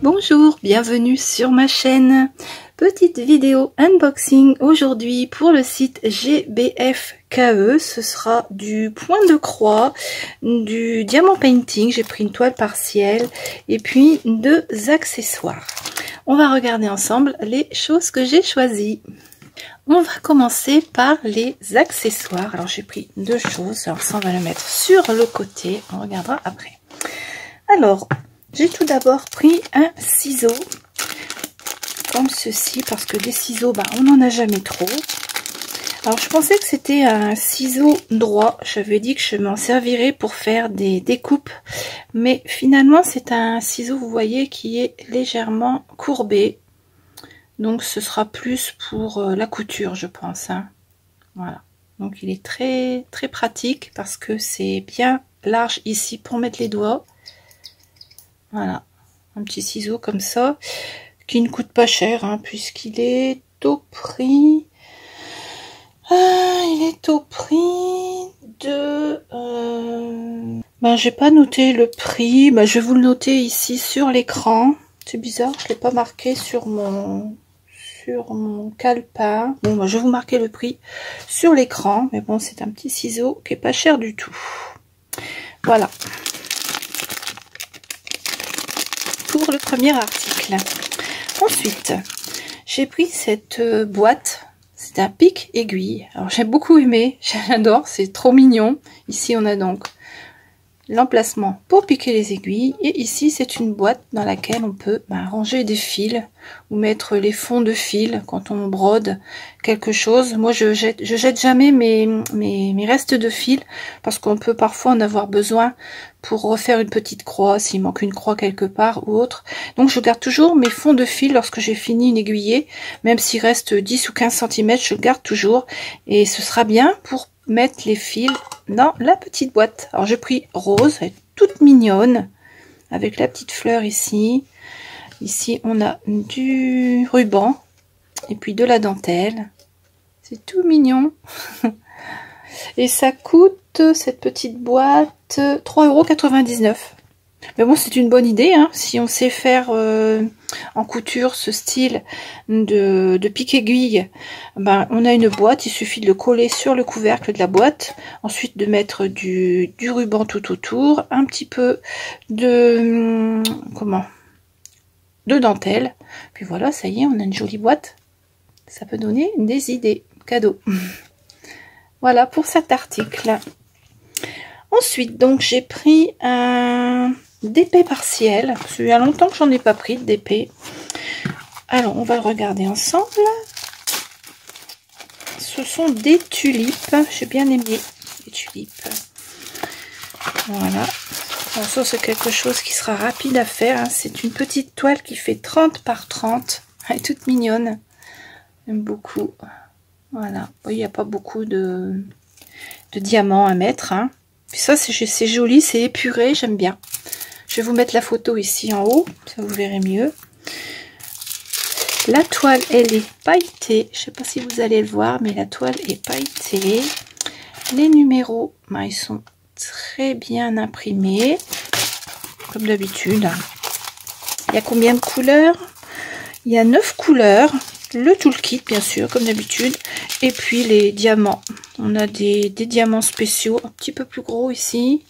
Bonjour, bienvenue sur ma chaîne. Petite vidéo unboxing aujourd'hui pour le site GBFKE. Ce sera du point de croix, du diamant painting, j'ai pris une toile partielle et puis deux accessoires. On va regarder ensemble les choses que j'ai choisies. On va commencer par les accessoires. Alors j'ai pris deux choses, alors ça on va le mettre sur le côté, on regardera après. Alors, j'ai tout d'abord pris un ciseau comme ceci parce que des ciseaux, on n'en a jamais trop. Alors je pensais que c'était un ciseau droit, j'avais dit que je m'en servirais pour faire des découpes, mais finalement c'est un ciseau, vous voyez, qui est légèrement courbé, donc ce sera plus pour la couture, je pense, hein. Voilà, donc il est très très pratique parce que c'est bien large ici pour mettre les doigts. Voilà, un petit ciseau comme ça, qui ne coûte pas cher, hein, puisqu'il est au prix... il est au prix de... j'ai pas noté le prix, je vais vous le noter ici sur l'écran. C'est bizarre, je l'ai pas marqué sur mon calepin. Bon, je vais vous marquer le prix sur l'écran, mais bon, c'est un petit ciseau qui est pas cher du tout. Voilà. Pour le premier article. Ensuite, j'ai pris cette boîte. C'est un pic aiguille. Alors j'ai beaucoup aimé, j'adore, c'est trop mignon. Ici on a donc l'emplacement pour piquer les aiguilles, et ici c'est une boîte dans laquelle on peut ranger des fils ou mettre les fonds de fil quand on brode quelque chose. Moi je jette jamais mes restes de fil parce qu'on peut parfois en avoir besoin pour refaire une petite croix s'il manque une croix quelque part ou autre. Donc je garde toujours mes fonds de fil lorsque j'ai fini une aiguillée, même s'il reste 10 ou 15 cm, je le garde toujours, et ce sera bien pour mettre les fils dans la petite boîte. Alors j'ai pris rose, elle est toute mignonne avec la petite fleur ici. Ici on a du ruban et puis de la dentelle. C'est tout mignon. Et ça coûte, cette petite boîte, 3,99 €. Mais bon, c'est une bonne idée, hein, si on sait faire en couture ce style de pique-aiguille. On a une boîte, il suffit de le coller sur le couvercle de la boîte, ensuite de mettre du ruban tout autour, un petit peu de dentelle, puis voilà, ça y est, on a une jolie boîte. Ça peut donner des idées cadeaux. Voilà pour cet article. Ensuite, donc j'ai pris un d'épée partiel. Il y a longtemps que j'en ai pas pris d'épée. Alors, on va le regarder ensemble. Ce sont des tulipes. J'ai bien aimé les tulipes. Voilà. Alors, ça, c'est quelque chose qui sera rapide à faire, hein. C'est une petite toile qui fait 30 par 30. Elle est toute mignonne. J'aime beaucoup. Voilà. Il n'y a pas beaucoup de diamants à mettre, hein. Puis ça, c'est joli, c'est épuré, j'aime bien. Je vais vous mettre la photo ici en haut, ça vous verrez mieux. La toile, elle est pailletée. Je ne sais pas si vous allez le voir, mais la toile est pailletée. Les numéros, ils sont très bien imprimés, comme d'habitude. Il y a combien de couleurs? Il y a 9 couleurs. Le toolkit, bien sûr, comme d'habitude. Et puis les diamants. On a des diamants spéciaux, un petit peu plus gros ici.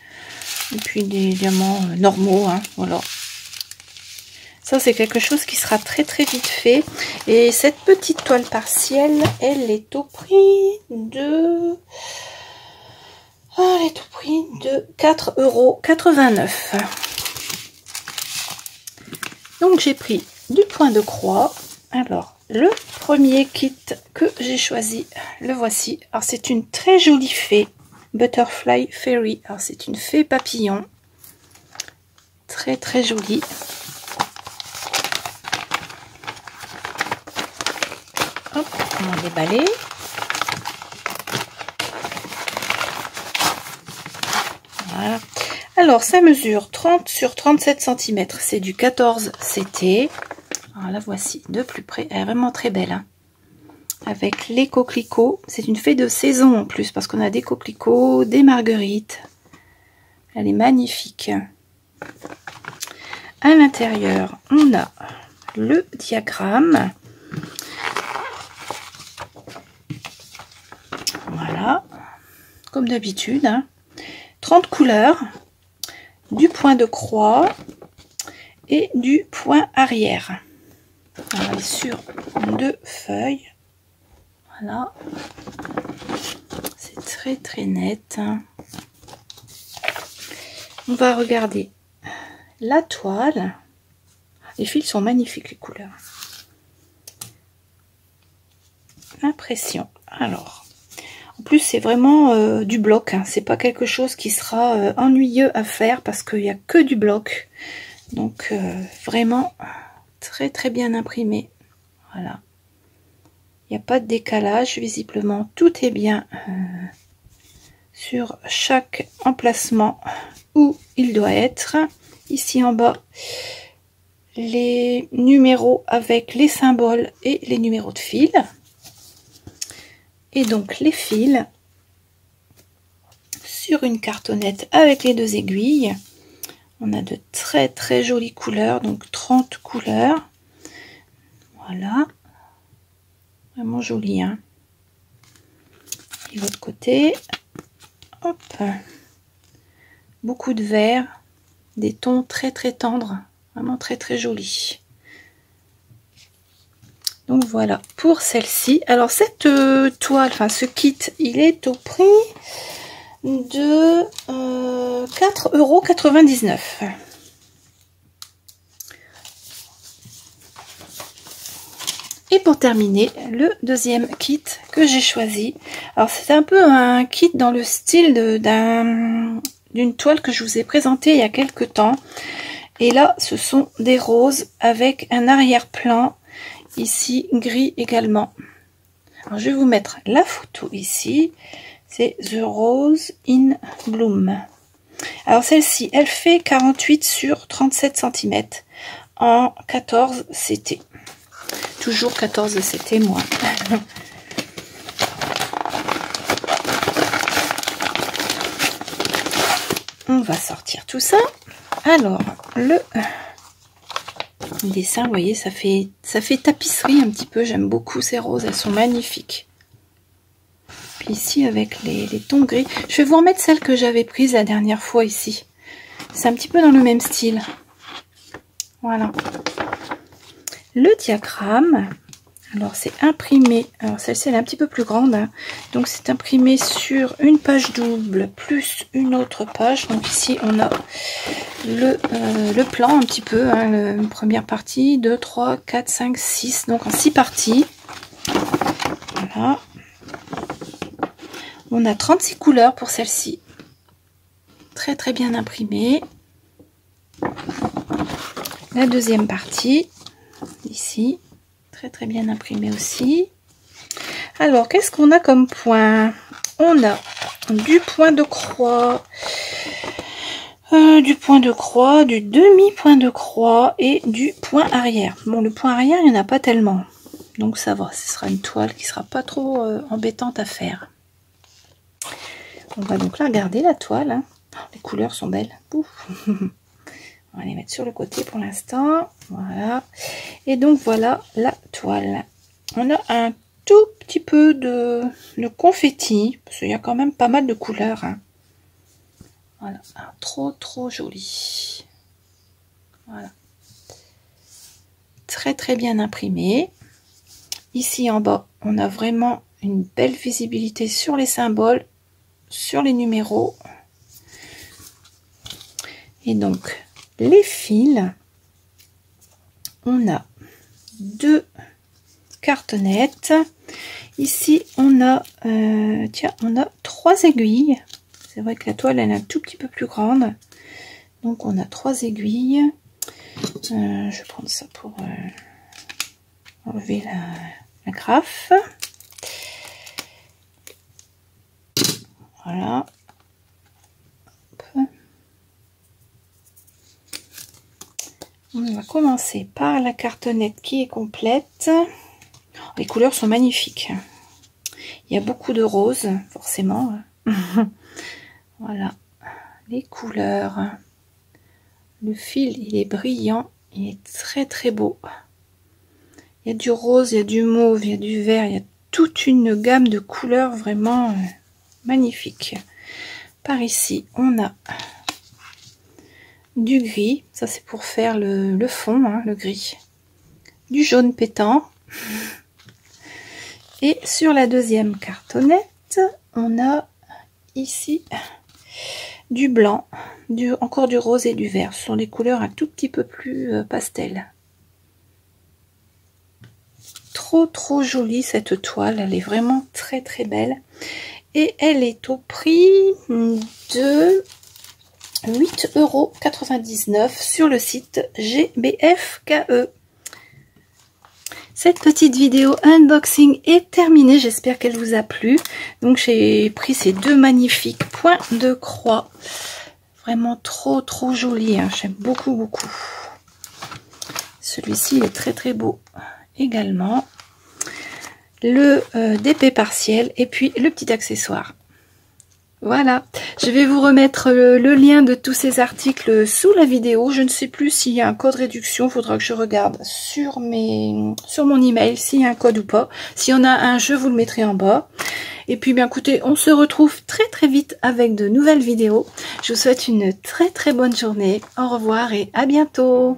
Et puis des diamants normaux, hein, voilà. Ça, c'est quelque chose qui sera très très vite fait. Et cette petite toile partielle, elle est au prix de... elle est au prix de 4,89 €. Donc j'ai pris du point de croix. Alors, le premier kit que j'ai choisi, le voici. Alors, c'est une très jolie fée, Butterfly Fairy. Alors, c'est une fée papillon. Très, très jolie. Hop, on va déballer. Voilà. Alors, ça mesure 30 sur 37 cm. C'est du 14 CT. Alors la voici de plus près, elle est vraiment très belle, hein. Avec les coquelicots, c'est une fée de saison en plus, parce qu'on a des coquelicots, des marguerites. Elle est magnifique. à l'intérieur, on a le diagramme. Voilà, comme d'habitude, hein. 30 couleurs, du point de croix et du point arrière. On est sur 2 feuilles. Voilà, c'est très très net. On va regarder la toile. Les fils sont magnifiques, les couleurs. Impression. Alors, en plus c'est vraiment du bloc, hein. C'est pas quelque chose qui sera ennuyeux à faire parce qu'il n'y a que du bloc. Donc vraiment très très bien imprimé. Voilà. Il n'y a pas de décalage, visiblement tout est bien sur chaque emplacement où il doit être. Ici en bas, les numéros avec les symboles et les numéros de fil. Et donc les fils sur une cartonnette avec les 2 aiguilles. On a de très très jolies couleurs, donc 30 couleurs. Voilà, vraiment joli, hein. Et l'autre côté, hop, beaucoup de vert, des tons très très tendres, vraiment très très jolis. Donc voilà pour celle-ci. Alors cette toile, enfin ce kit, il est au prix de 4,99 €. Et pour terminer, le deuxième kit que j'ai choisi. Alors c'est un peu un kit dans le style d'une toile que je vous ai présentée il y a quelques temps. Et là, ce sont des roses avec un arrière-plan ici gris également. Alors, je vais vous mettre la photo ici. C'est The Rose in Bloom. Alors celle-ci, elle fait 48 sur 37 cm en 14 CT. Toujours 14 CT moi. On va sortir tout ça. Alors, le dessin, vous voyez, ça fait tapisserie un petit peu. J'aime beaucoup ces roses, elles sont magnifiques. Puis ici, avec les tons gris. Je vais vous remettre celle que j'avais prise la dernière fois ici. C'est un petit peu dans le même style. Voilà. Le diagramme. Alors, c'est imprimé. Alors, celle-ci, elle est un petit peu plus grande, hein. Donc, c'est imprimé sur une page double plus une autre page. Donc, ici, on a le plan un petit peu, hein, la première partie, 2, 3, 4, 5, 6. Donc, en 6 parties. Voilà. On a 36 couleurs pour celle-ci. Très, très bien imprimée. La deuxième partie, ici. Très très bien imprimé aussi. Alors qu'est-ce qu'on a comme point? On a du point de croix, du demi point de croix et du point arrière. Bon, le point arrière il n'y en a pas tellement, donc ça va, ce sera une toile qui sera pas trop embêtante à faire. On va donc la regarder, la toile, hein. Les couleurs sont belles. Pouf. On va les mettre sur le côté pour l'instant. Voilà. Et donc voilà la toile. On a un tout petit peu de confetti. Parce qu'il y a quand même pas mal de couleurs, hein. Voilà. Ah, trop trop joli. Voilà. Très très bien imprimé. Ici en bas, on a vraiment une belle visibilité sur les symboles, sur les numéros. Et donc les fils, on a 2 cartonnettes. Ici on a on a 3 aiguilles. C'est vrai que la toile elle est un tout petit peu plus grande, donc on a 3 aiguilles. Je vais prendre ça pour enlever la graffe. Voilà. On va commencer par la cartonnette qui est complète. Les couleurs sont magnifiques. Il y a beaucoup de roses, forcément. Voilà, les couleurs. Le fil, il est brillant, il est très très beau. Il y a du rose, il y a du mauve, il y a du vert, il y a toute une gamme de couleurs vraiment magnifique. Par ici, on a du gris, ça c'est pour faire le fond, hein, le gris. Du jaune pétant. Et sur la deuxième cartonnette, on a ici du blanc, encore du rose et du vert. Ce sont des couleurs un tout petit peu plus pastel. Trop jolie cette toile, elle est vraiment très très belle. Et elle est au prix de 8,99 € sur le site GBFKE. Cette petite vidéo unboxing est terminée, j'espère qu'elle vous a plu. Donc j'ai pris ces deux magnifiques points de croix. Vraiment trop jolis, hein. J'aime beaucoup. Celui-ci est très très beau également. Le DP partiel et puis le petit accessoire. Voilà, je vais vous remettre le lien de tous ces articles sous la vidéo. Je ne sais plus s'il y a un code réduction, il faudra que je regarde sur mon email s'il y a un code ou pas. S'il y en a un, je vous le mettrai en bas. Et puis bien écoutez, on se retrouve très vite avec de nouvelles vidéos. Je vous souhaite une très bonne journée. Au revoir et à bientôt.